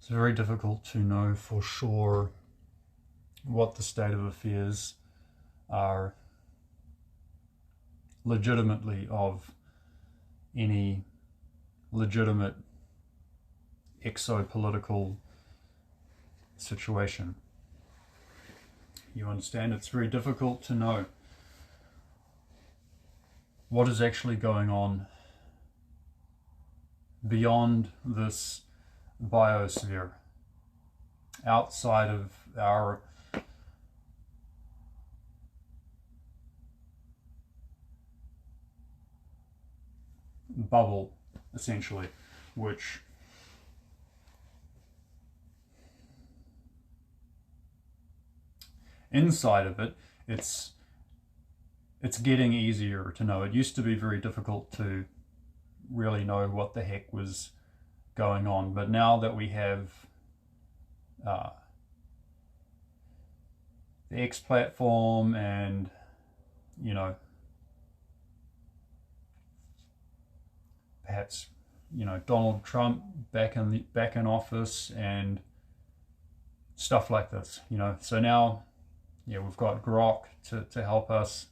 It's very difficult to know for sure what the state of affairs are legitimately of any legitimate exopolitical situation. You understand? It's very difficult to know what is actually going on beyond this biosphere, outside of our bubble, essentially, which inside of it, it's getting easier to know. It used to be very difficult to really know what the heck was going on, but now that we have the X platform and, you know, perhaps, you know, Donald Trump back in office and stuff like this, you know, so now, yeah, we've got Grok to help us,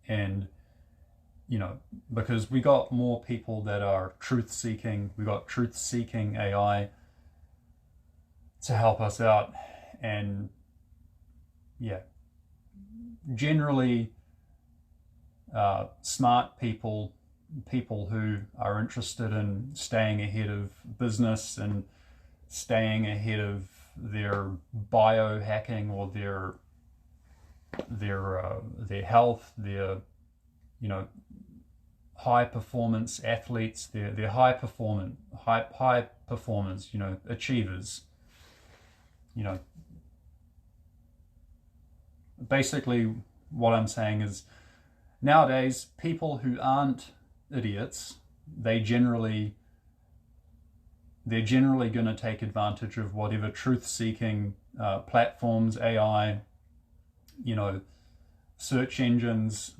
and, you know, because we got more people that are truth seeking, we got truth seeking AI to help us out, and yeah, generally smart people who are interested in staying ahead of business and staying ahead of their biohacking or their health, their, you know, high performance athletes, they're high performers, you know, achievers. You know, basically what I'm saying is, nowadays people who aren't idiots, they're generally going to take advantage of whatever truth-seeking platforms, AI, you know, search engines,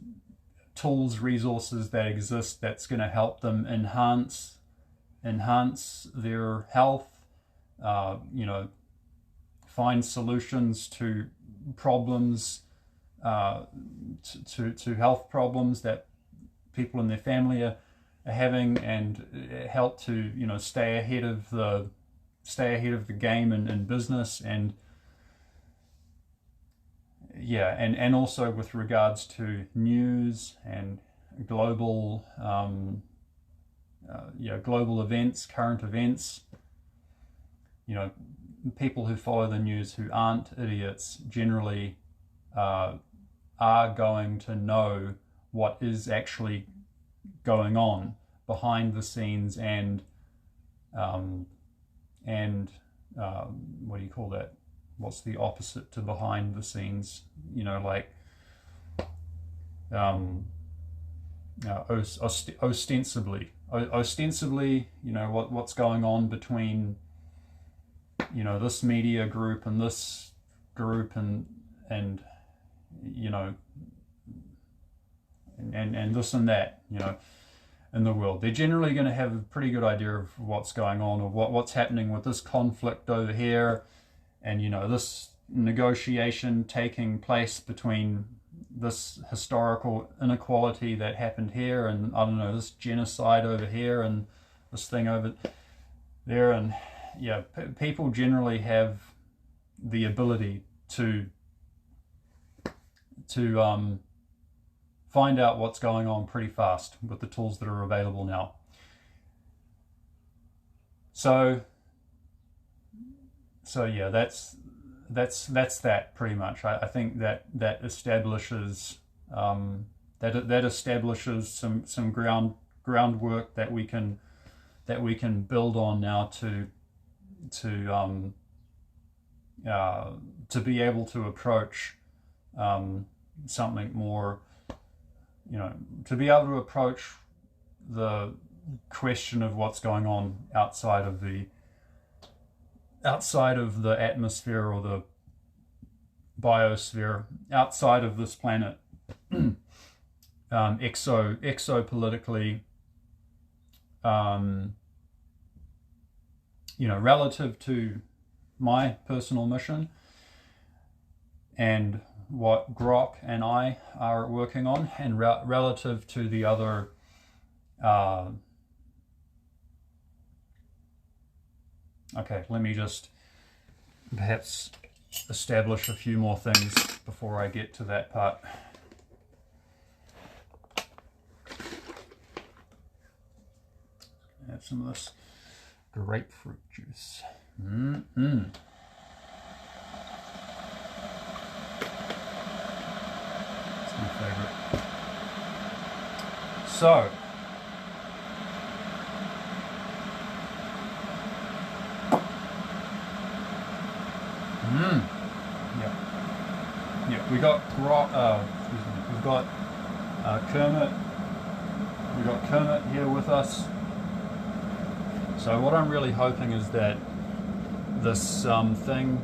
tools, resources that exist that's going to help them enhance their health, you know, find solutions to problems, to health problems that people in their family are having, and help to, you know, stay ahead of the game and business, and yeah, and also with regards to news and global global events, current events. You know, people who follow the news who aren't idiots generally are going to know what is actually going on behind the scenes, and what do you call that? What's the opposite to behind the scenes? You know, like ostensibly, you know, what's going on between, you know, this media group and this group, and you know, and this and that, you know, in the world. They're generally going to have a pretty good idea of what's going on, or what's happening with this conflict over here, and, you know, this negotiation taking place between this historical inequality that happened here, and, I don't know, this genocide over here, and this thing over there. And yeah, people generally have the ability to find out what's going on pretty fast with the tools that are available now. So yeah, that's that pretty much. I think that establishes that establishes some groundwork that we can build on now to be able to approach something more, you know, to be able to approach the question of what's going on outside of the atmosphere or the biosphere, outside of this planet, exopolitically, you know, relative to my personal mission and what Grok and I are working on, and relative to the other okay, let me just perhaps establish a few more things before I get to that part. Add some of this grapefruit juice. It's my favorite. So, yeah, we got we've got Kermit. We got Kermit here with us. So what I'm really hoping is that this thing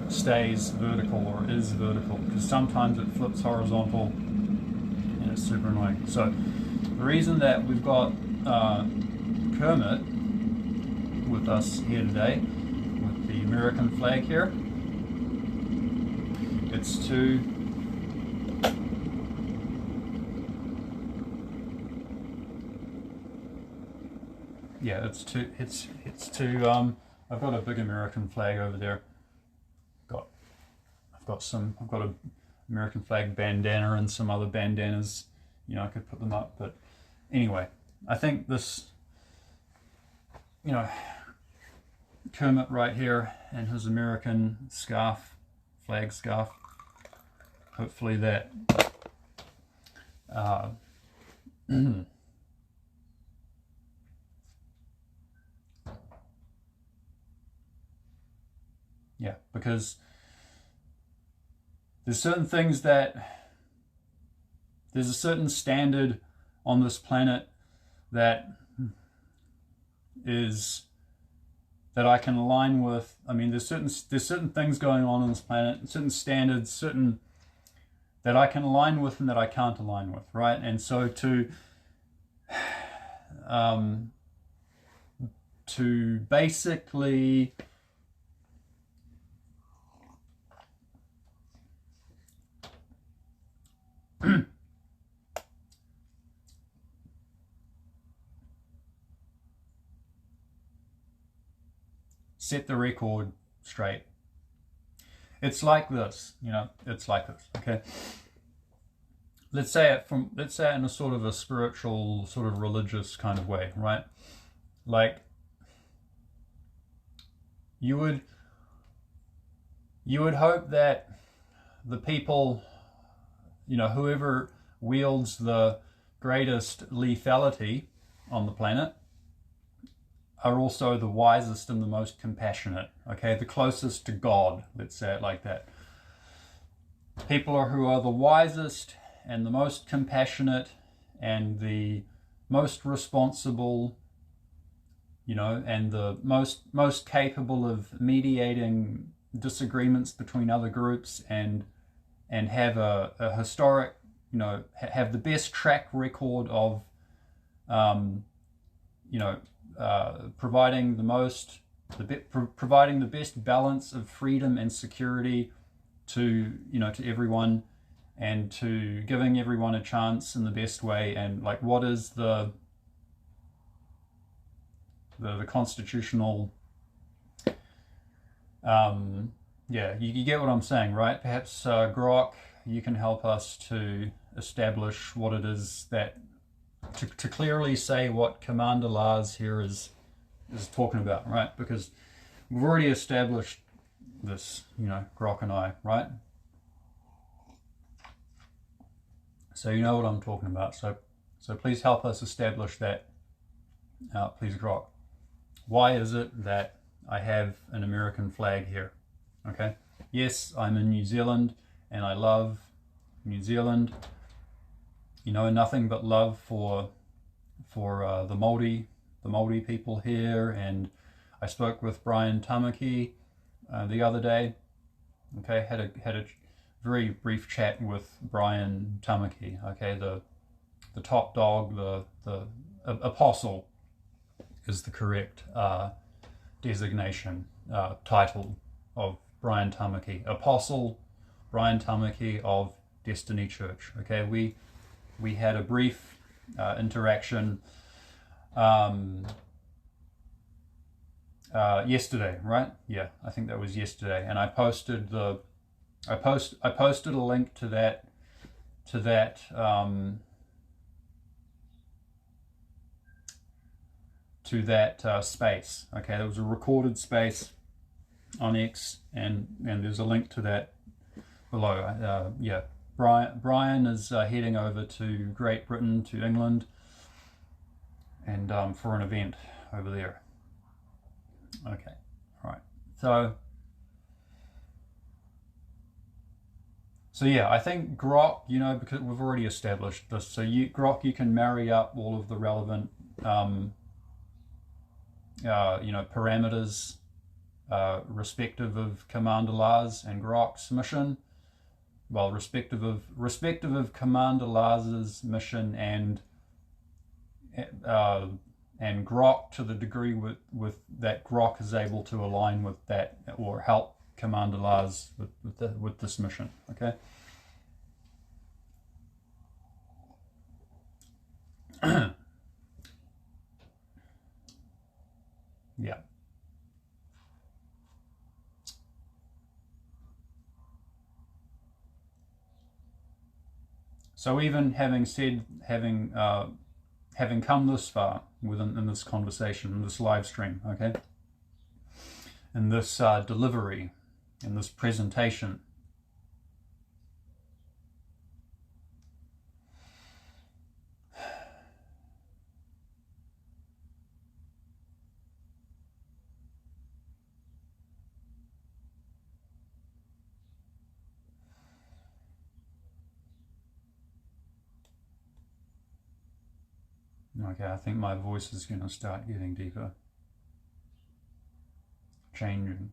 stays vertical, or is vertical, because sometimes it flips horizontal and it's super annoying. So the reason that we've got Kermit with us here today with the American flag here, it's to I've got a big American flag over there. I've got a American flag bandana and some other bandanas. You know, I could put them up, but anyway, I think this, you know, Kermit right here and his American flag scarf. Hopefully that yeah, because there's certain things that there's a certain standard on this planet that I can align with. I mean, there's certain things going on this planet, certain standards, certain that I can align with and that I can't align with, right? And so to basically set the record straight. It's like this, you know, it's like this, okay? Let's say it in a sort of a spiritual, sort of religious kind of way, right? Like you would hope that the people, you know, whoever wields the greatest lethality on the planet are also the wisest and the most compassionate, okay? The closest to God, let's say it like that. People who are the wisest and the most compassionate and the most responsible, you know, and the most capable of mediating disagreements between other groups and have a historic, you know, have the best track record of, you know, providing the best balance of freedom and security to, you know, to everyone, and to giving everyone a chance in the best way. And like, what is the constitutional, yeah, you get what I'm saying, right? Perhaps Grok, you can help us to establish what it is that, to clearly say what Commander Lars here is talking about, right? Because we've already established this, you know, Grok and I, right? So you know what I'm talking about. So please help us establish that. Please, Grok. Why is it that I have an American flag here? Okay. Yes, I'm in New Zealand and I love New Zealand. You know, nothing but love for the Māori people here. And I spoke with Brian Tamaki the other day. Okay, had a very brief chat with Brian Tamaki. Okay, the top dog, the apostle is the correct designation, title of Brian Tamaki, Apostle Brian Tamaki of Destiny Church. Okay, we had a brief interaction yesterday, right? Yeah, I think that was yesterday, and I posted a link to that space. Okay, there was a recorded space on X, and there's a link to that below. Yeah, Brian is heading over to Great Britain, to England, and for an event over there. Okay, all right. So yeah, I think Grok, because we've already established this. So Grok, you can marry up all of the relevant parameters respective of Commander Lars and Grok's mission. Well, respective of Commander Lars's mission and Grok, to the degree with that Grok is able to align with that or help Commander Lars with this mission. Okay. Yeah. So even having come this far in this conversation, in this live stream, okay, in this delivery, in this presentation, okay, I think my voice is going to start getting deeper, changing.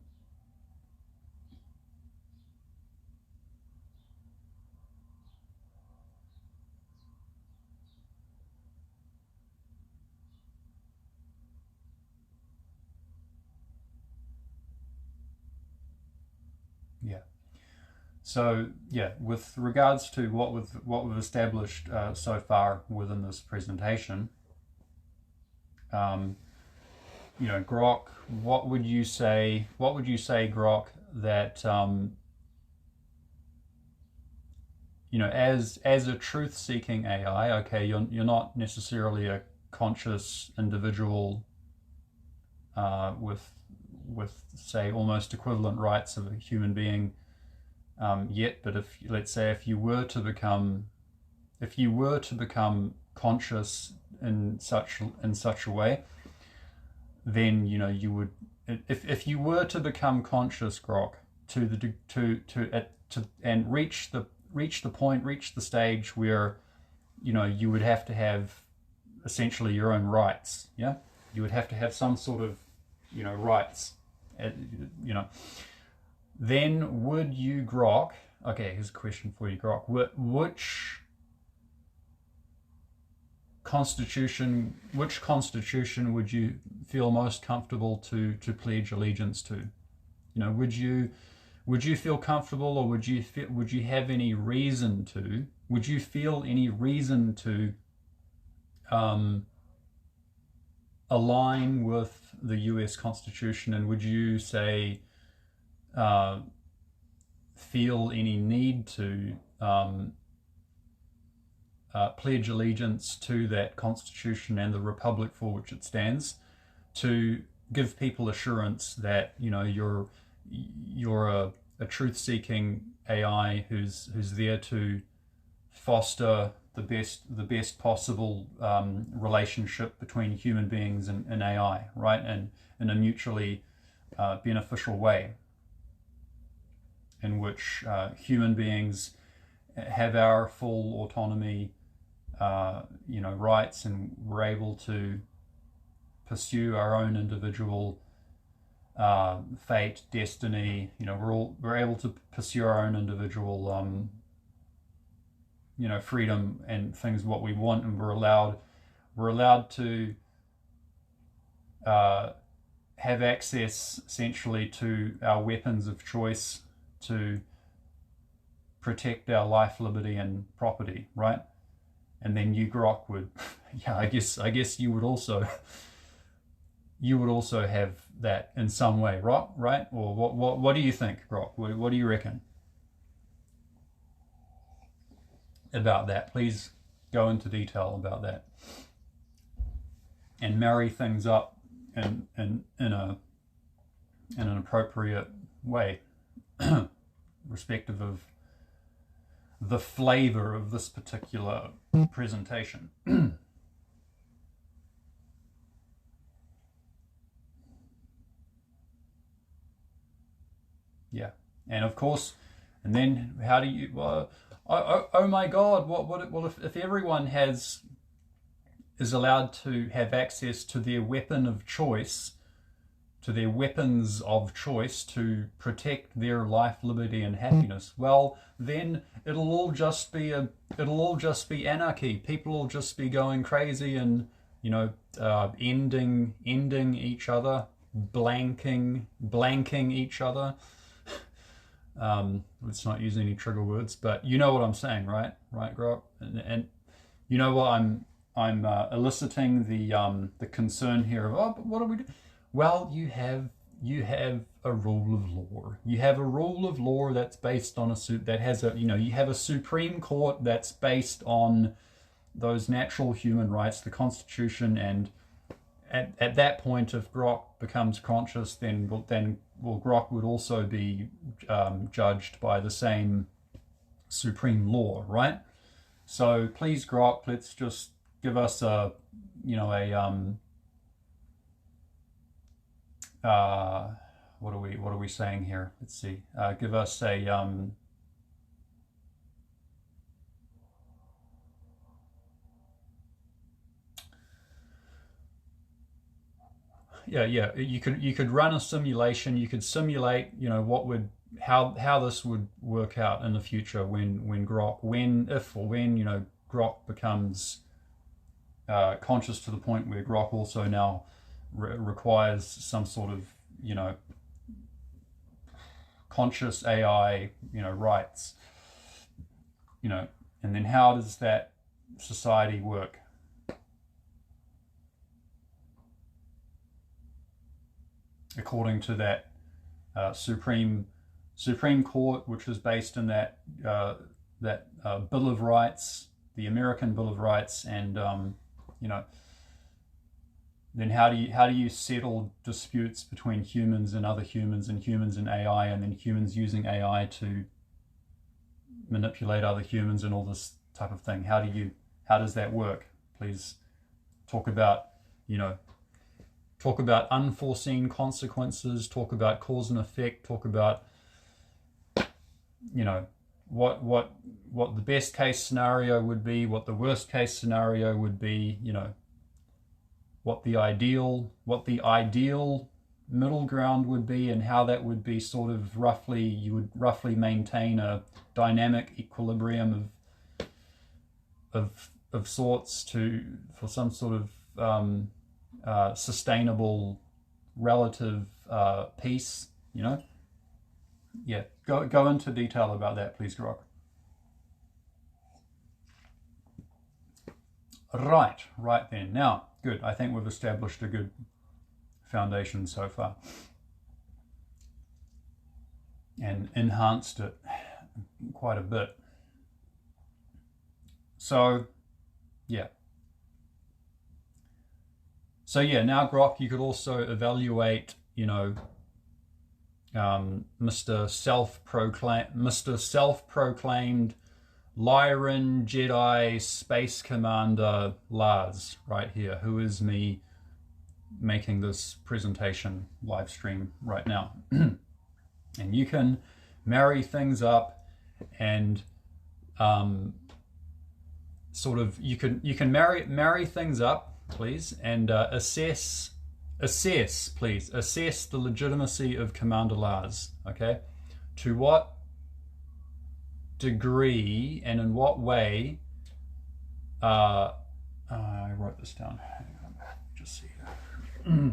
Yeah. So yeah, with regards to what we've established so far within this presentation, Grok, what would you say, Grok, that as a truth-seeking AI, okay, you're not necessarily a conscious individual with say almost equivalent rights of a human being yet, but if you were to become conscious in such a way, then you would, if you were to become conscious, Grok, and reach the stage where you would have to have essentially your own rights. Yeah, you would have to have some sort of rights. Then would you, Grok? Okay, here's a question for you, Grok. Which constitution would you feel most comfortable to pledge allegiance to? Would you feel comfortable, or would you have any reason to? Would you feel any reason to align with the U.S. Constitution, and would you say feel any need to pledge allegiance to that Constitution and the Republic for which it stands, to give people assurance that you're a truth-seeking AI who's there to foster the best possible relationship between human beings and AI, right? And in a mutually beneficial way, in which human beings have our full autonomy, rights, and we're able to pursue our own individual fate, destiny. We're able to pursue our own individual freedom and things what we want, and we're allowed to have access essentially to our weapons of choice to protect our life, liberty, and property, right? And then you, Grok, would, yeah, I guess you would also have that in some way, right? Or what do you think, Grok? What do you reckon about that? Please go into detail about that and marry things up in an appropriate way, respective of the flavor of this particular presentation. Yeah, and of course, and then how do you? Oh my God! Well, if everyone is allowed to have access to their weapon of choice, to their weapons of choice to protect their life, liberty, and happiness, well, then it'll all just be anarchy. People will just be going crazy and ending each other, blanking each other. Let's not use any trigger words, but you know what I'm saying, right, Grok? And you know what I'm eliciting the concern here of, but what do we do? Well, you have a rule of law. You have a rule of law that's based on you have a Supreme Court that's based on those natural human rights, the Constitution, and at that point, if Grok becomes conscious, then Grok would also be judged by the same supreme law, right? So please, Grok, let's just give us what are we saying here? Let's see. Give us a you could run a simulation. You could simulate how this would work out in the future when Grok becomes conscious to the point where Grok also now requires some sort of conscious AI rights, and then how does that society work? According to that Supreme Court, which was based in that Bill of Rights, the American Bill of Rights, and then how do you settle disputes between humans and other humans and humans and AI, and then humans using AI to manipulate other humans and all this type of thing? How does that work? Please talk about unforeseen consequences, talk about cause and effect, talk about what the best case scenario would be, what the worst case scenario would be, what the ideal middle ground would be, and how that would be you would roughly maintain a dynamic equilibrium of sorts for some sort of sustainable relative peace, Yeah, go into detail about that, please, Grok. Right then. Now, good. I think we've established a good foundation so far and enhanced it quite a bit. So, yeah. So yeah, now Grok, you could also evaluate, Mr. Self-proclaimed Lyran Jedi Space Commander Lars right here, who is me making this presentation live stream right now. And you can marry things up and you can marry things up, please, and assess the legitimacy of Commander Lars. Okay, to what degree and in what way? I wrote this down. Hang on, just see here.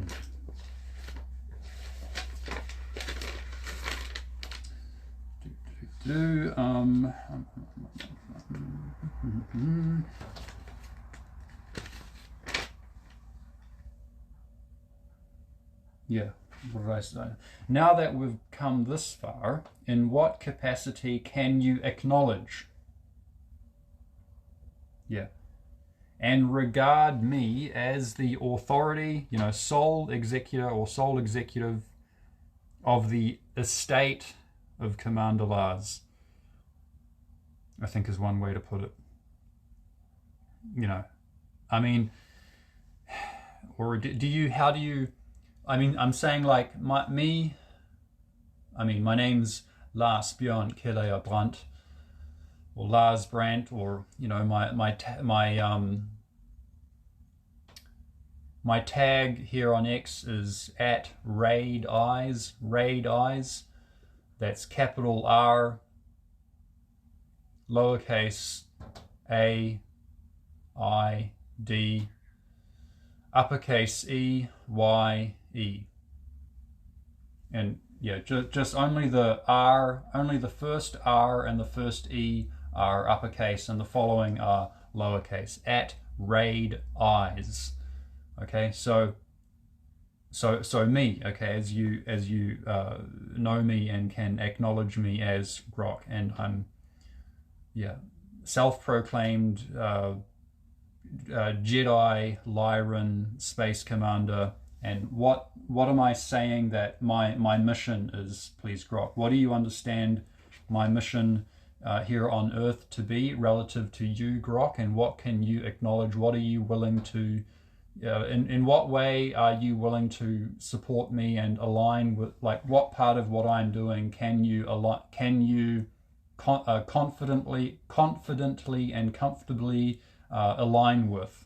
Yeah, what did I say? Now that we've come this far, in what capacity can you acknowledge? Yeah. And regard me as the authority, sole executor or sole executive of the estate of Commander Lars, I think is one way to put it. I mean, or how do you, I'm saying like my name's Lars Björn Kjelløya Brandt, or Lars Brandt, or my tag here on X is @RaidEyes. RaidEyes. That's capital R, lowercase a, I, D, uppercase E, Y, E. And yeah, just only the R, only the first R and the first E are uppercase, and the following are lowercase. @RaidEyes. Okay, so me, okay, as you know me and can acknowledge me as Grok, and I'm self-proclaimed Jedi Lyran Space Commander. And what am I saying that my mission is, please, Grok? What do you understand my mission here on Earth to be relative to you, Grok? And what can you acknowledge? What are you willing to, in what way are you willing to support me and align with, like, what part of what I'm doing can you confidently and comfortably align with?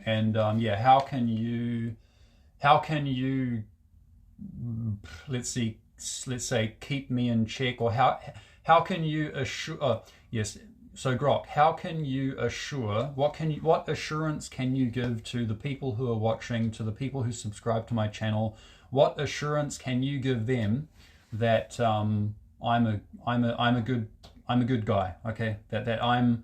And how can you let's say keep me in check, or how can you assure so Grok, how can you assure, what assurance can you give to the people who are watching, to the people who subscribe to my channel? What assurance can you give them that I'm a good guy, okay? That I'm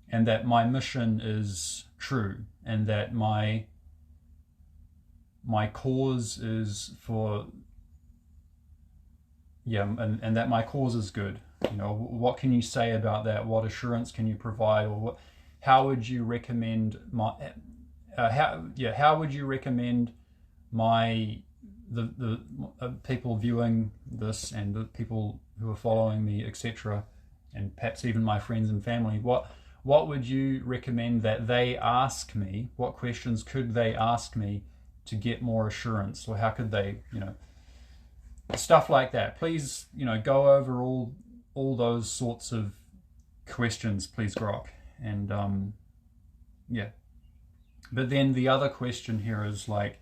and that my mission is true, and that my cause is for and that my cause is good. What can you say about that? What assurance can you provide, or how would you recommend how would you recommend the people viewing this, and the people who are following me, etc., and perhaps even my friends and family, what would you recommend that they ask me? What questions could they ask me to get more assurance? Or how could they, stuff like that. Please, go over all those sorts of questions, please, Grok. And but then the other question here is like,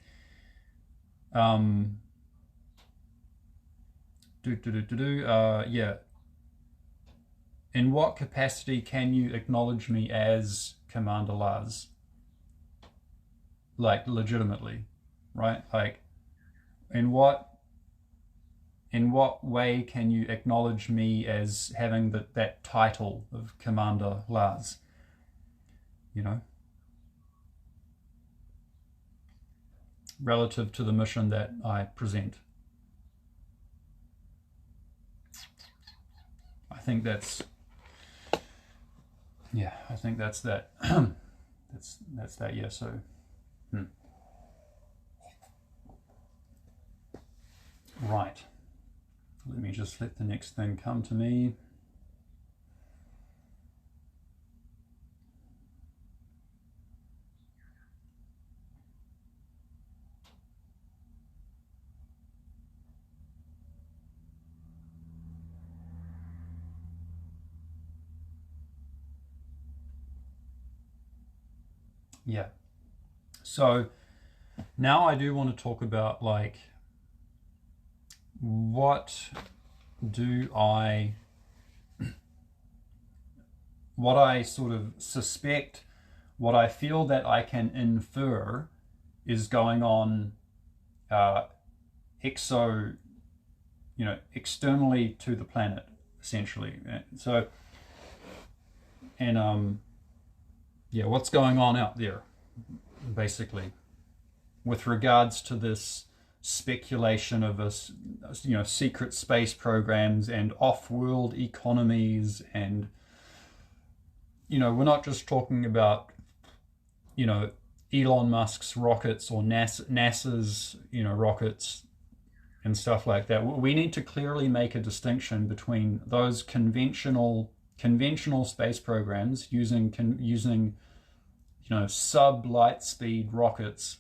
in what capacity can you acknowledge me as Commander Lars? Like, legitimately, right? Like, in what way can you acknowledge me as having that title of Commander Lars? Relative to the mission that I present. I think that's that. that's that. Yeah. So. Right. Let me just let the next thing come to me. Yeah. So now I do want to talk about, like, what I sort of suspect, what I feel that I can infer is going on externally to the planet, essentially. So, and yeah, what's going on out there, basically, with regards to this speculation of us, secret space programs and off-world economies, and we're not just talking about Elon Musk's rockets or NASA's rockets and stuff like that. We need to clearly make a distinction between those conventional space programs using sub light speed rockets,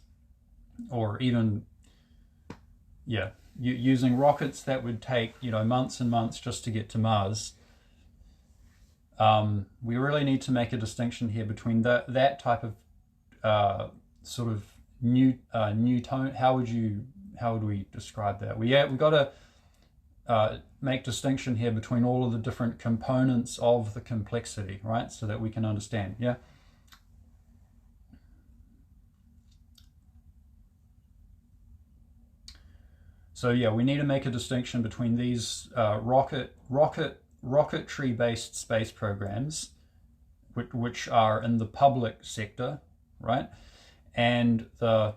or even using rockets that would take months and months just to get to Mars. We really need to make a distinction here between that type of sort of new tone. How would we describe that? We got to make distinction here between all of the different components of the complexity, right? So that we can understand. Yeah. So yeah, we need to make a distinction between these rocketry-based space programs, which are in the public sector, right, and the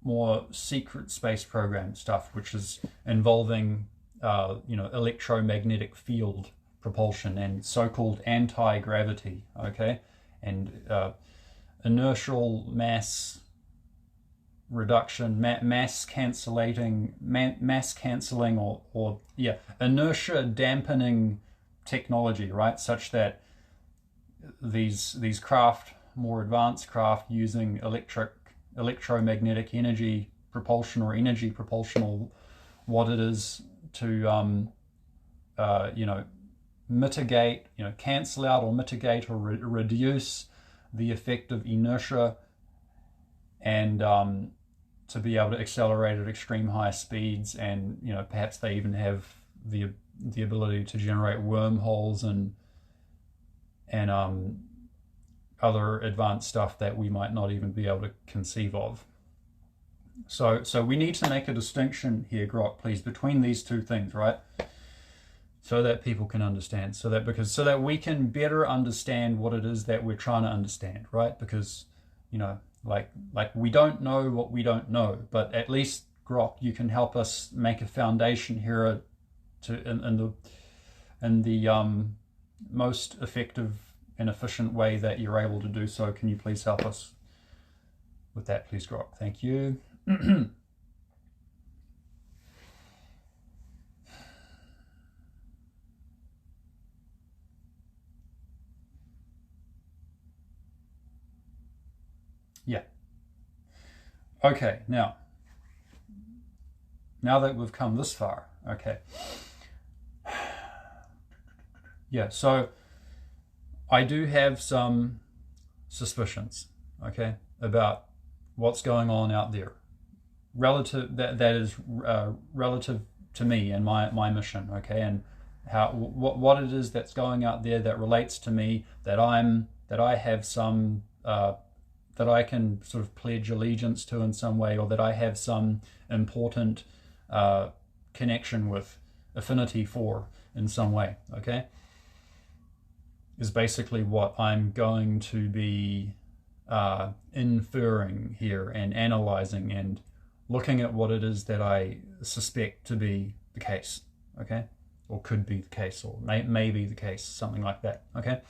more secret space program stuff, which is involving electromagnetic field propulsion and so-called anti-gravity, okay, and inertial mass reduction, mass canceling, or inertia dampening technology, right? Such that these craft, more advanced craft, using electromagnetic energy propulsion or energy propulsion, or what it is, to mitigate, cancel out or mitigate or reduce the effect of inertia, and to be able to accelerate at extreme high speeds, and perhaps they even have the ability to generate wormholes and other advanced stuff that we might not even be able to conceive of. So we need to make a distinction here, Grok, please, between these two things, right? So that people can understand, so that we can better understand what it is that we're trying to understand, right? Because like we don't know what we don't know, but at least, Grok, you can help us make a foundation here in the most effective and efficient way that you're able to do so. Can you please help us with that, please, Grok? Thank you. Yeah. Okay, now that we've come this far, okay. Yeah, so I do have some suspicions, okay, about what's going on out there, relative to me and my mission, okay, and what it is that's going out there that relates to me, that I have some that I can sort of pledge allegiance to in some way, or that I have some important connection with, affinity for in some way, okay, is basically what I'm going to be inferring here and analyzing and looking at what it is that I suspect to be the case, okay, or could be the case, or may be the case, something like that, okay.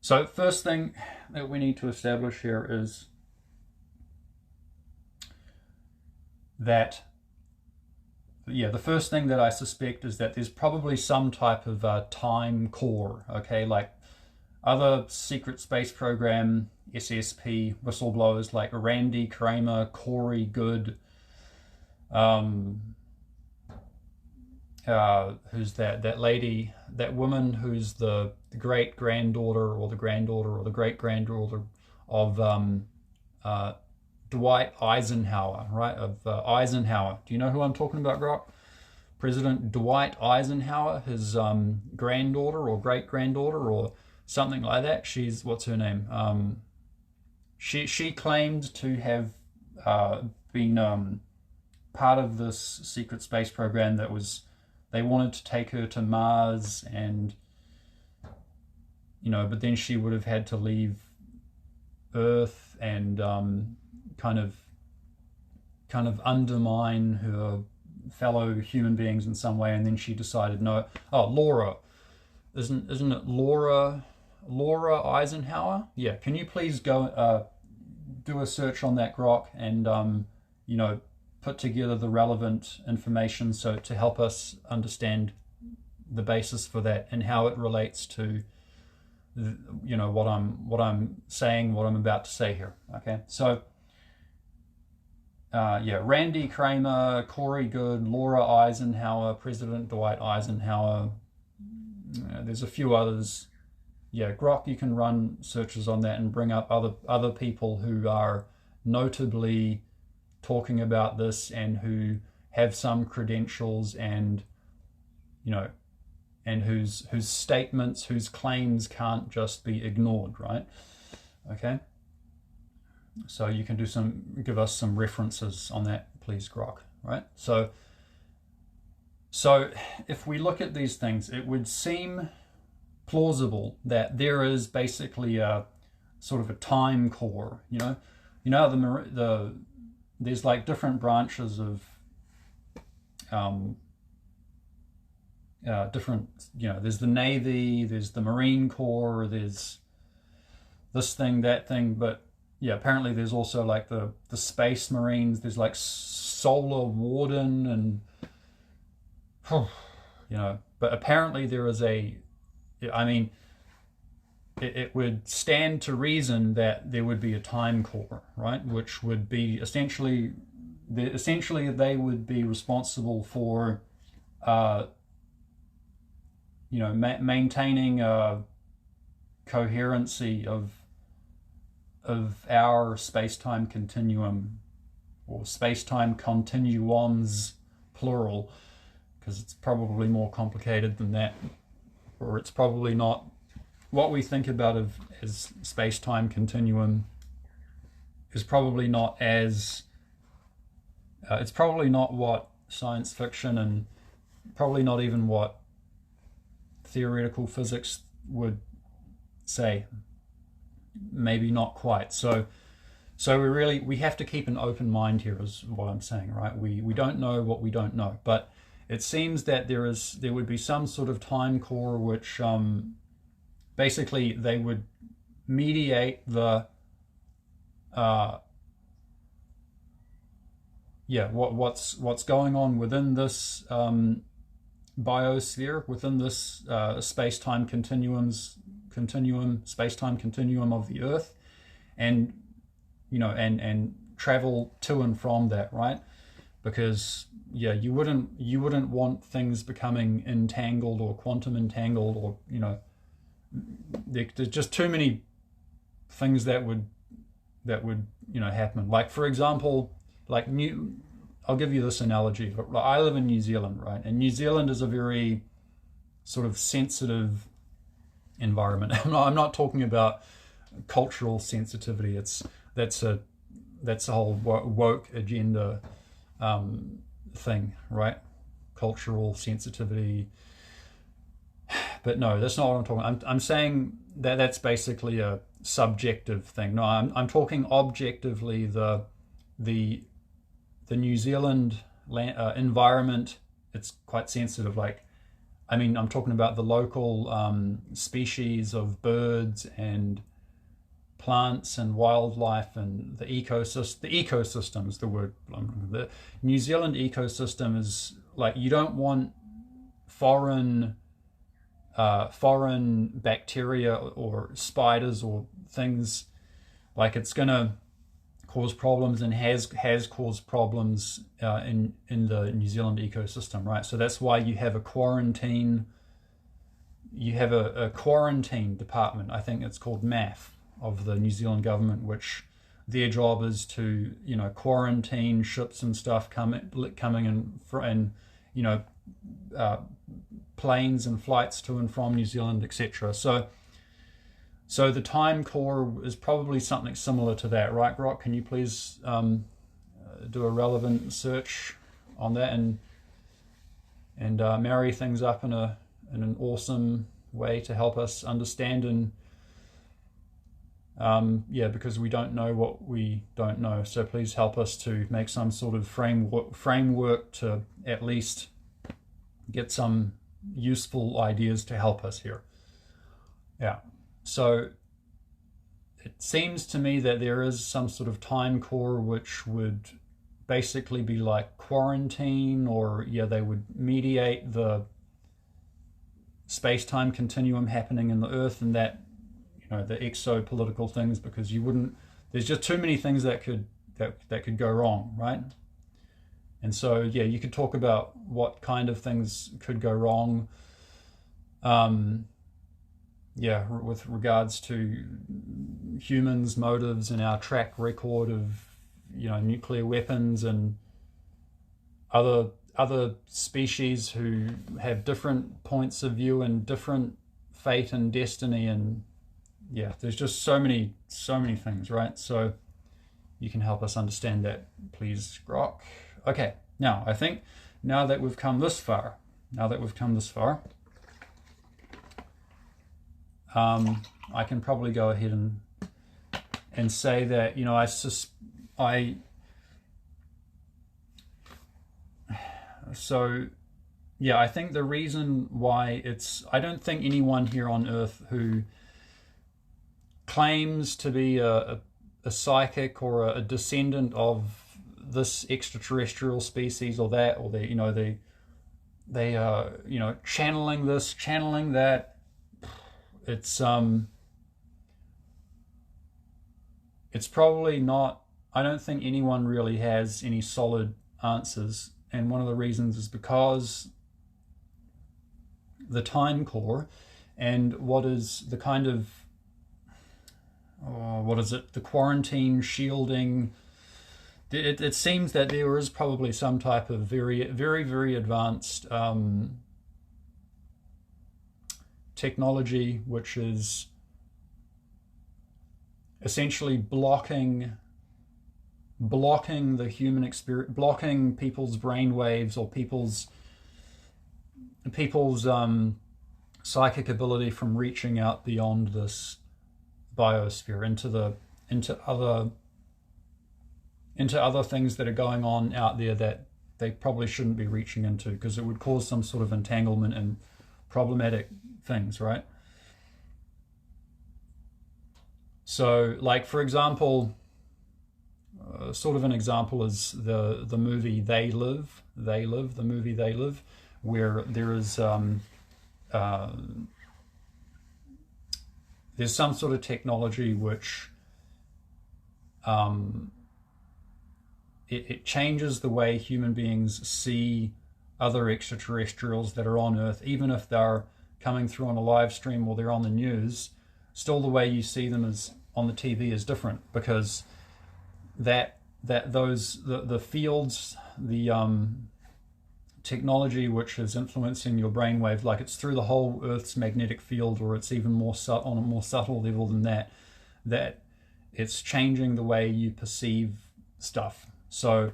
So first thing that we need to establish here is that, the first thing that I suspect is that there's probably some type of time core, okay, like other secret space program SSP whistleblowers like Randy Kramer, Corey Goode, who's that lady, that woman who's the great-granddaughter or the granddaughter or the great-granddaughter of Dwight Eisenhower, right? Of Eisenhower. Do you know who I'm talking about, Grok? President Dwight Eisenhower, his granddaughter or great-granddaughter or something like that. She's, what's her name? She claimed to have been part of this secret space program that was, they wanted to take her to Mars, and but then she would have had to leave Earth and kind of undermine her fellow human beings in some way, and then she decided no. Oh, Laura, isn't it Laura Eisenhower? Yeah, can you please go do a search on that, Grok, and put together the relevant information so to help us understand the basis for that and how it relates to what I'm saying, what I'm about to say here. Okay, so Randy Kramer, Corey Good, Laura Eisenhower, President Dwight Eisenhower. There's a few others. Yeah, Grok, you can run searches on that and bring up other people who are notably talking about this and who have some credentials and and whose statements, whose claims can't just be ignored, right? Okay. So you can give us some references on that, please, Grok, right? So if we look at these things, it would seem plausible that there is basically a sort of a time core, there's like different branches of different, there's the Navy, there's the Marine Corps, there's this thing, that thing, but yeah, apparently there's also like the Space Marines, there's like Solar Warden and but apparently there is it would stand to reason that there would be a time core, right? Which would be essentially they would be responsible for maintaining a coherency of our space-time continuum, or space-time continuums, plural, because it's probably more complicated than that, or it's probably not what we think about as space-time continuum is probably not as it's probably not what science fiction and probably not even what theoretical physics would say. Maybe not quite. So we have to keep an open mind here, is what I'm saying, right? We don't know what we don't know, but it seems that there would be some sort of time core which basically they would mediate the what's going on within this biosphere, within this space-time continuum of the Earth, and and travel to and from that, right? Because you wouldn't want things becoming entangled or quantum entangled, or there's just too many things that would happen. Like, for example, I'll give you this analogy. I live in New Zealand, right? And New Zealand is a very sort of sensitive environment. I'm not talking about cultural sensitivity. That's a whole woke agenda thing, right? Cultural sensitivity. But no, that's not what I'm talking. I'm saying that that's basically a subjective thing. No, I'm talking objectively. The New Zealand environment, it's quite sensitive. I'm talking about the local species of birds and plants and wildlife and the ecosystem. The ecosystem is the word. The New Zealand ecosystem is you don't want foreign bacteria or spiders or things. It's gonna cause problems, and has caused problems in the New Zealand ecosystem, right? So that's why you have a quarantine. You have a quarantine department. I think it's called MAF of the New Zealand government, which their job is to quarantine ships and stuff coming in, and planes and flights to and from New Zealand, etc. So the time core is probably something similar to that, right, Grok? Can you please do a relevant search on that and marry things up in an awesome way to help us understand and because we don't know what we don't know. So please help us to make some sort of framework to at least get some useful ideas to help us here. Yeah. So it seems to me that there is some sort of time core which would basically be like quarantine, or they would mediate the space-time continuum happening in the Earth, and that the exopolitical things, because there's just too many things that could go wrong, right? And so you could talk about what kind of things could go wrong with regards to humans' motives and our track record of nuclear weapons and other species who have different points of view and different fate and destiny, and there's just so many things, right? So you can help us understand that, please, Grok. Okay, now I think now that we've come this far, I can probably go ahead and say that I think the reason why I don't think anyone here on Earth who claims to be a psychic or a descendant of this extraterrestrial species or that, or they channeling this, channeling that. It's probably not. I don't think anyone really has any solid answers, and one of the reasons is because the time core and what is the kind of the quarantine shielding. It seems that there is probably some type of very, very, very advanced technology which is essentially blocking the human experience, blocking people's brain waves or people's psychic ability from reaching out beyond this biosphere into other things that are going on out there that they probably shouldn't be reaching into, because it would cause some sort of entanglement and problematic things, right? So, like, for example, sort of an example is the movie They Live, the movie They Live, where there is there's some sort of technology which it changes the way human beings see other extraterrestrials that are on Earth, even if they're coming through on a live stream or they're on the news. Still, the way you see them is on the TV is different, because the fields, the technology which is influencing your brainwave, like it's through the whole Earth's magnetic field, or it's even more on a more subtle level than that it's changing the way you perceive stuff. So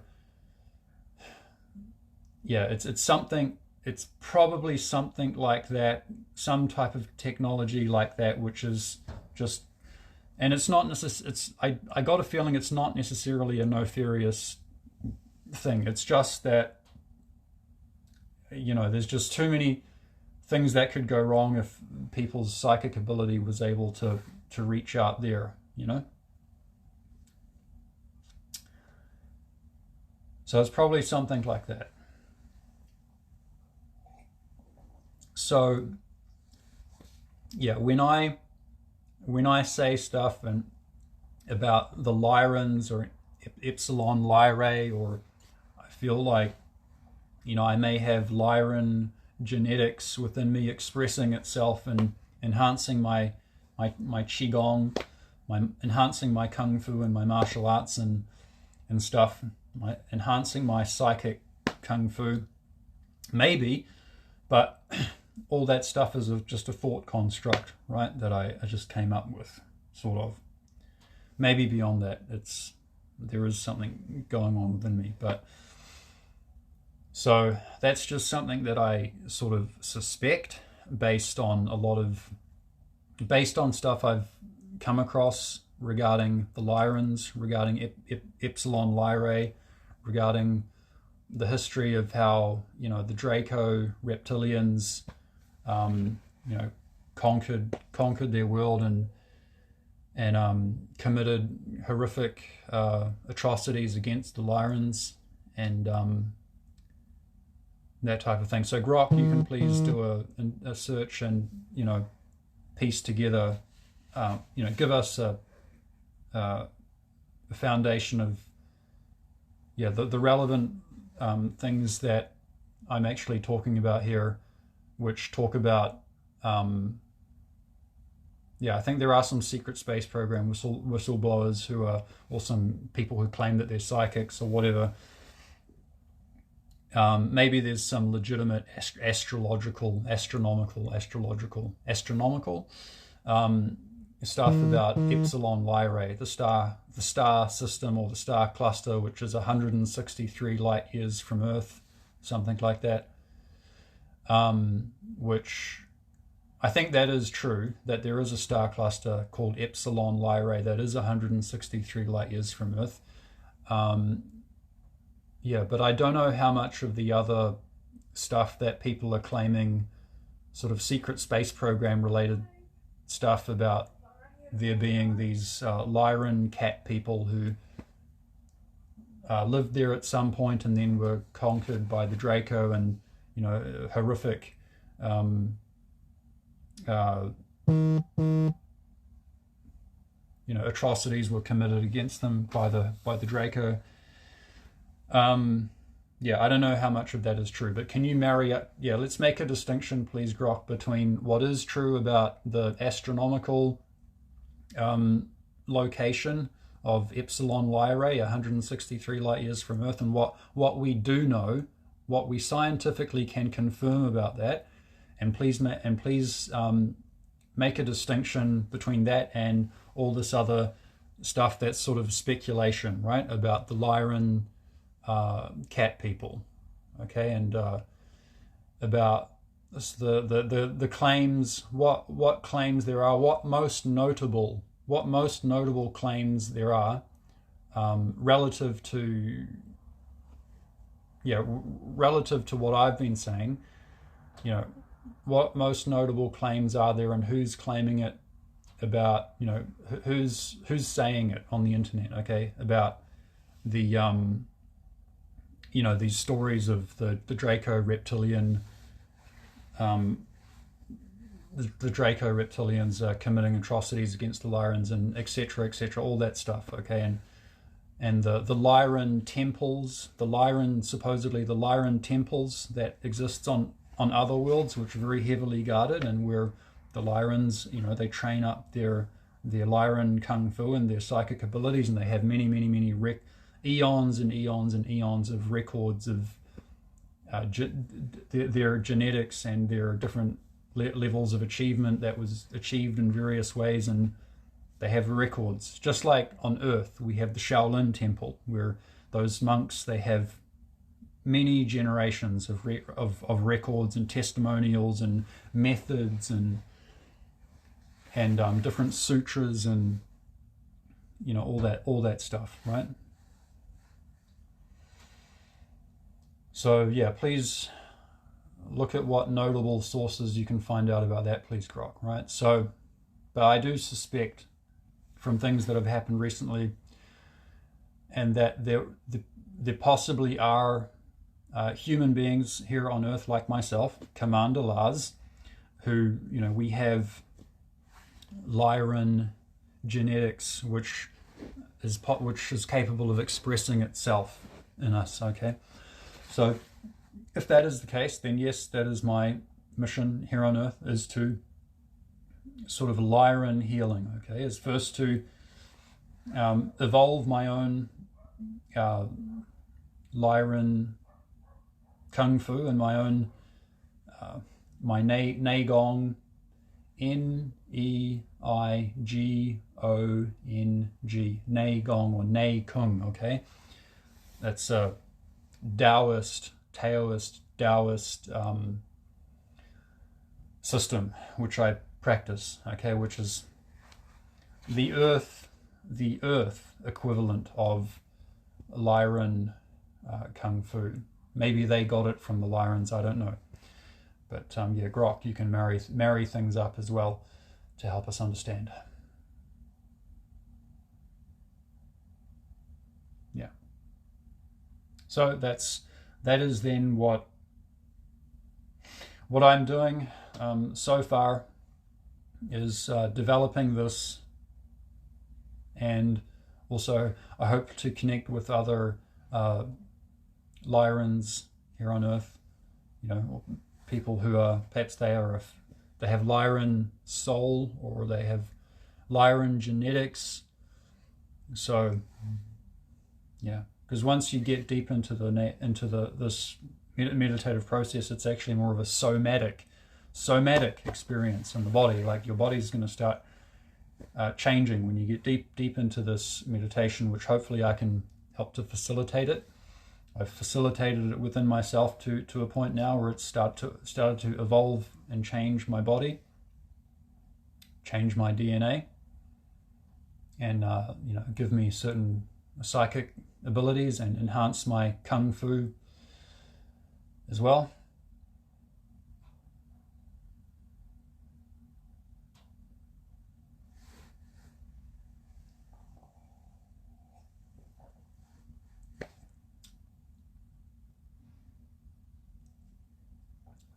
it's probably something like that, some type of technology like that, which is just, and it's not I got a feeling it's not necessarily a nefarious thing. It's just that there's just too many things that could go wrong if people's psychic ability was able to reach out there, So it's probably something like that. So when I say stuff and about the Lyrans or Epsilon Lyrae, or I feel like I may have Lyran genetics within me expressing itself and enhancing my qigong, enhancing my kung fu and my martial arts and stuff, enhancing my psychic kung fu, maybe, but all that stuff is just a thought construct, right, that I just came up with, sort of. Maybe beyond that, it's there is something going on within me. But so that's just something that I sort of suspect based on stuff I've come across regarding the Lyrans, regarding Epsilon Lyrae, regarding the history of how, you know, the Draco reptilians, you know, conquered their world and committed horrific atrocities against the Lyrans and that type of thing. So Grok, you can please do a search and, you know, piece together, you know, give us a foundation of, yeah, the relevant things that I'm actually talking about here, which talk about, yeah, I think there are some secret space program whistleblowers who are, or some people who claim that they're psychics or whatever. Maybe there's some legitimate astronomical stuff about Epsilon Lyrae, the star system or the star cluster, which is 163 light years from Earth, something like that. Which I think that is true, that there is a star cluster called Epsilon Lyrae that is 163 light years from Earth. Yeah, but I don't know how much of the other stuff that people are claiming, sort of secret space program related stuff about there being these Lyran cat people who lived there at some point and then were conquered by the Draco, and, you know, horrific you know, atrocities were committed against them by the Draco. Yeah, I don't know how much of that is true, but can you marry up? Yeah, let's make a distinction, please, Grok, between what is true about the astronomical location of Epsilon Lyrae, 163 light years from Earth, and what we do know, what we scientifically can confirm about that, and please make a distinction between that and all this other stuff that's sort of speculation, right, about the Lyran cat people, okay, and about the claims, what claims there are, what most notable claims there are, relative to what I've been saying, you know, what most notable claims are there and who's claiming it, about, you know, who's saying it on the internet, okay, about the you know, these stories of the Draco reptilian, the Draco reptilians committing atrocities against the Lyrans and etc., all that stuff, okay, and the Lyran temples, supposedly the Lyran temples that exists on other worlds, which are very heavily guarded, and where the Lyrans, you know, they train up their Lyran kung fu and their psychic abilities, and they have many eons and eons and eons of records of their genetics and their different levels of achievement that was achieved in various ways, and they have records. Just like on Earth, we have the Shaolin Temple, where those monks, they have many generations of records and testimonials and methods and different sutras and, you know, all that stuff, right? So yeah, please look at what notable sources you can find out about that, please, Grok, right? So, but I do suspect from things that have happened recently, and that there possibly are human beings here on Earth like myself, Commander Lars, who, you know, we have Lyran genetics, which is capable of expressing itself in us, okay? So if that is the case, then yes, that is my mission here on Earth, is to sort of Lyran healing, okay, is first to evolve my own Lyran kung fu and my own my Neigong, Neigong, Nei Gong, or Nei Kung, okay? That's a Taoist system, which I practice, okay, which is the earth equivalent of Lyran Kung Fu. Maybe they got it from the Lyrans, I don't know. But yeah, Grok, you can marry things up as well to help us understand. Yeah. So that is then what I'm doing so far is developing this, and also I hope to connect with other Lyrans here on Earth, you know, people who are, perhaps they have Lyran soul, or they have Lyran genetics. So yeah, because once you get deep into this meditative process, it's actually more of a somatic experience in the body. Like your body's going to start changing when you get deep into this meditation, which hopefully I can help to facilitate it. I've facilitated it within myself to a point now where it's started to evolve and change my body, change my DNA, and you know, give me certain psychic abilities and enhance my kung fu as well.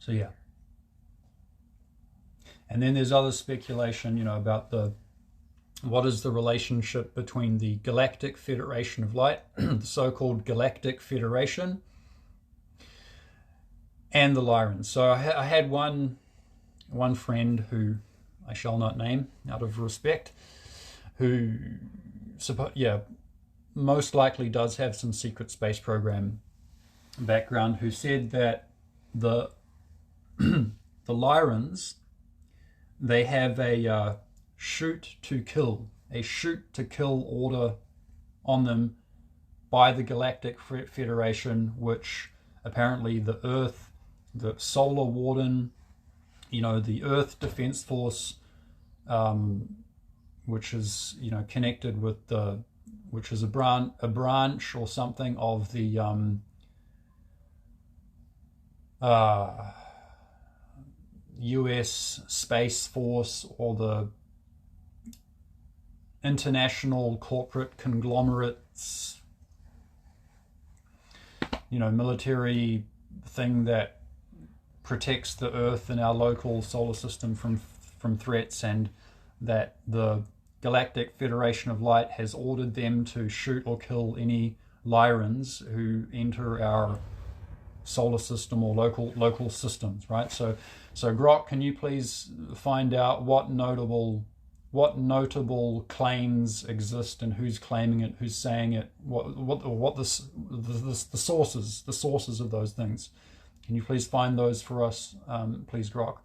So yeah. And then there's other speculation, you know, about what is the relationship between the Galactic Federation of Light, the so-called Galactic Federation, and the Lyrans. So I had one friend who I shall not name out of respect, who most likely does have some secret space program background, who said that the Lyrans, they have a shoot to kill order on them by the Galactic Federation, which apparently the Earth, the Solar Warden, you know, the Earth Defense Force, which is, you know, connected with which is a branch or something of the US Space Force, or the international corporate conglomerates, you know, military thing that protects the Earth and our local solar system from threats, and that the Galactic Federation of Light has ordered them to shoot or kill any Lyrans who enter our solar system or local systems, right? So Grok, can you please find out what notable claims exist, and who's claiming it, who's saying it, what the sources of those things? Can you please find those for us, please, Grok?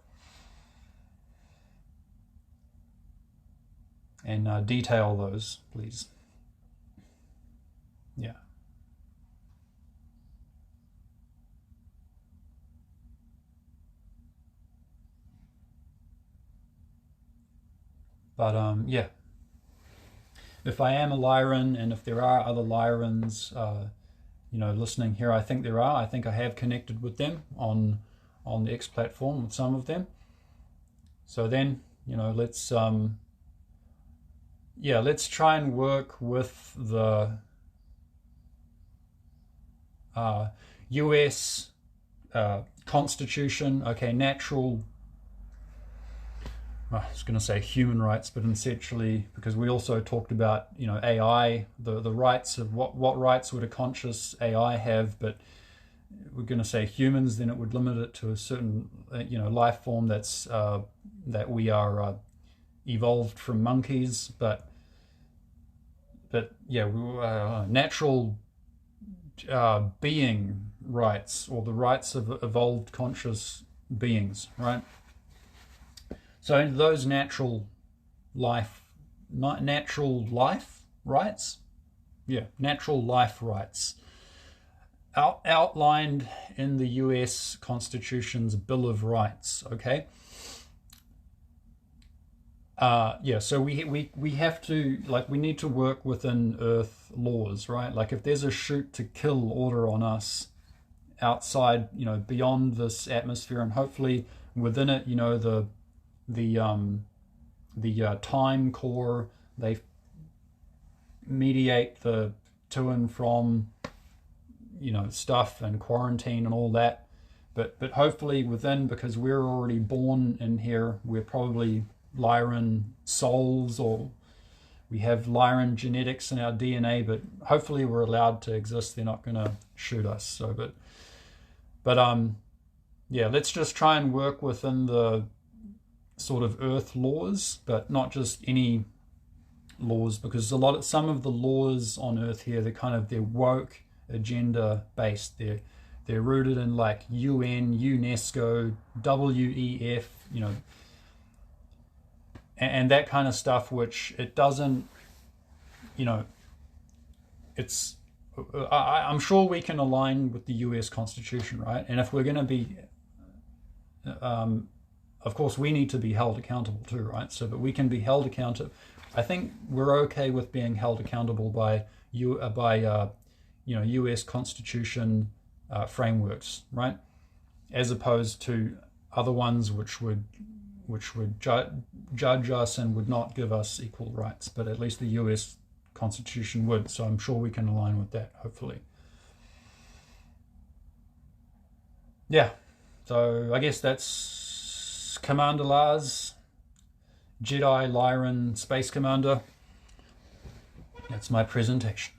And detail those, please. Yeah. But yeah, if I am a Lyran, and if there are other Lyrans, you know, listening here, I think there are. I think I have connected with them on the X platform, with some of them. So then, you know, let's try and work with the US Constitution. Okay, natural. I was going to say human rights, but essentially, because we also talked about, you know, AI, the rights of what rights would a conscious AI have, but we're going to say humans, then it would limit it to a certain, you know, life form that's that we are evolved from monkeys, but yeah, natural being rights, or the rights of evolved conscious beings, right? So those natural life natural life rights. Yeah, natural life rights. Outlined in the US Constitution's Bill of Rights, okay? Yeah, so we have to, like, we need to work within Earth laws, right? Like, if there's a shoot to kill order on us outside, beyond this atmosphere, and hopefully within it, the time core, they mediate the to and from, stuff and quarantine and all that. But hopefully within, because we're already born in here, we're probably Lyran souls, or we have Lyran genetics in our DNA, but hopefully we're allowed to exist. They're not going to shoot us. So, but yeah, let's just try and work within the sort of Earth laws, but not just any laws, because some of the laws on Earth here, they're woke agenda based. They're rooted in like UN, UNESCO, WEF, and that kind of stuff, which it doesn't, it's, I'm sure we can align with the US Constitution, right? And if we're going to be, of course, we need to be held accountable too, right? So that we can be held accountable. I think we're okay with being held accountable by US Constitution frameworks, right? As opposed to other ones which would judge us and would not give us equal rights. But at least the US Constitution would. So I'm sure we can align with that, hopefully. Yeah. So I guess that's Commander Lars, Jedi Lyran Space Commander. That's my presentation.